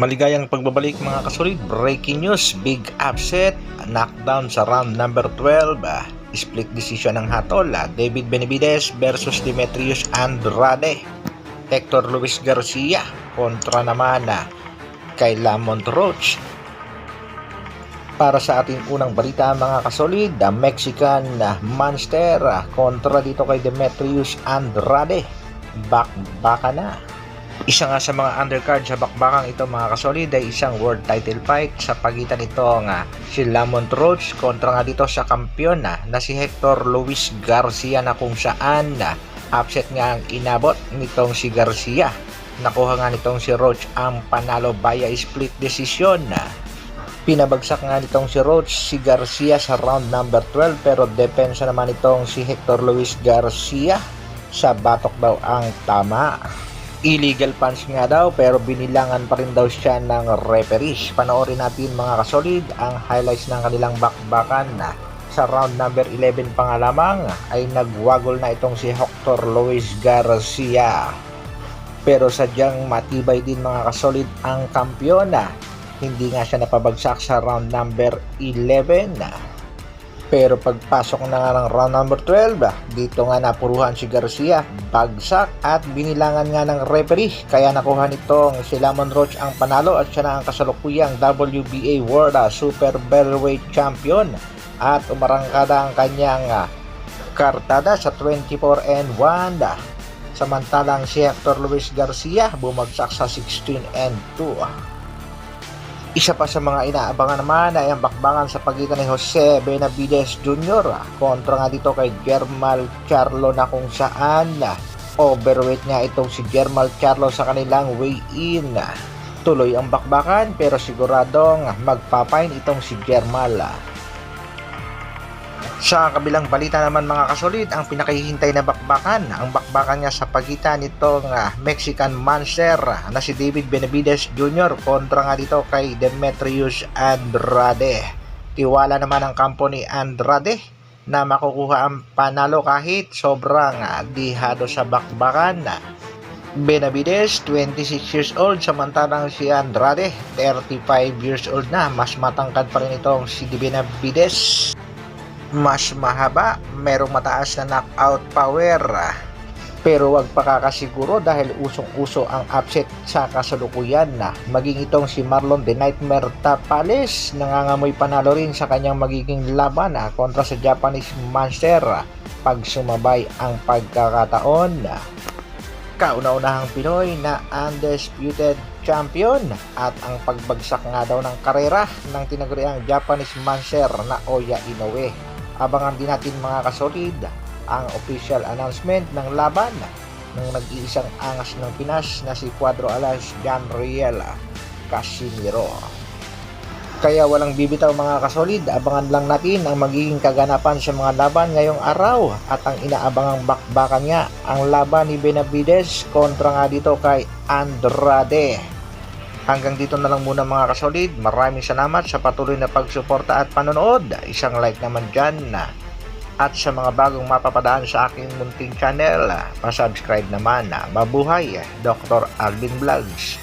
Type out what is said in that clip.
Maligayang pagbabalik mga kasolid, breaking news, big upset, knockdown sa round number 12, split decision ng hatol, David Benavidez versus Demetrius Andrade, Hector Luis Garcia kontra naman kay Lamont Roach. Para sa ating unang balita mga kasolid, Mexican Monster kontra dito kay Demetrius Andrade, bakbaka na. Isa nga sa mga undercard sa bakbakang ito mga kasolid ay isang world title fight sa pagitan nito si Lamont Roach kontra nga dito sa kampiyon na si Hector Luis Garcia, na kung saan upset nga ang inabot nitong si Garcia. Nakuha nga nitong si Roach ang panalo via split decision. Pinabagsak nga nitong si Roach si Garcia sa round number 12, pero depensa naman itong si Hector Luis Garcia, sa batok daw ang tama. Illegal punch nga daw, pero binilangan pa rin daw siya ng referee. Panoorin natin mga kasolid ang highlights ng kanilang bakbakan. Sa round number 11 pa nga lamang ay nagwagol na itong si Hector Luis Garcia, pero sadyang matibay din mga kasolid ang kampiyon. Hindi nga siya napabagsak sa round number 11, pero pagpasok na nga ng round number 12, dito nga napuruhan si Garcia, bagsak at binilangan nga ng referee, kaya nakuha nitong si Lamont Roach ang panalo at siya na ang kasalukuyang WBA World Super Featherweight Champion at umarangkada ang kanyang kartada sa 24-1. Samantalang si Hector Luis Garcia bumagsak sa 16-2. Isa pa sa mga inaabangan naman ay ang bakbakan sa pagitan ni Jose Benavidez Jr. kontra nga dito kay Jermall Charlo, na kung saan overweight nga itong si Jermall Charlo sa kanilang weigh-in. Tuloy ang bakbakan, pero siguradong magpapain itong si Jermall. Sa kabilang balita naman mga kasolid, ang pinakahihintay na bakbakan, ang bakbakan nga sa pagitan nitong Mexican Monster na si David Benavidez Jr. kontra nga dito kay Demetrius Andrade. Tiwala naman ang kampo ni Andrade na makukuha ang panalo kahit sobrang dihado sa bakbakan. Benavidez 26 years old, samantalang si Andrade 35 years old na. Mas matangkad pa rin itong si Benavidez, mas mahaba, merong mataas na knockout power, pero wag pakakasiguro dahil usong-uso ang upset sa kasalukuyan. Maging itong si Marlon The Nightmare Tapales nangangamoy panalo rin sa kanyang magiging laban kontra sa Japanese Monster pag sumabay ang pagkakataon. Kauna-unahang Pinoy na undisputed champion at ang pagbagsak nga daw ng karera ng tinaguriang Japanese Monster na Oya Inoue. Abangan din natin mga kasolid ang official announcement ng laban ng nag-iisang angas ng Pinas na si Cuadro Alas Janriel Casimiro. Kaya walang bibitaw mga kasolid, abangan lang natin ang magiging kaganapan sa mga laban ngayong araw, at ang inaabangang bakbakan nga ang laban ni Benavidez kontra nga dito kay Andrade. Hanggang dito na lang muna mga kasolid. Maraming salamat sa patuloy na pagsuporta at panonood. Isang like naman dyan. At sa mga bagong mapapadaan sa aking munting channel, pasubscribe naman. Mabuhay, Dr. Alvin Vlogs.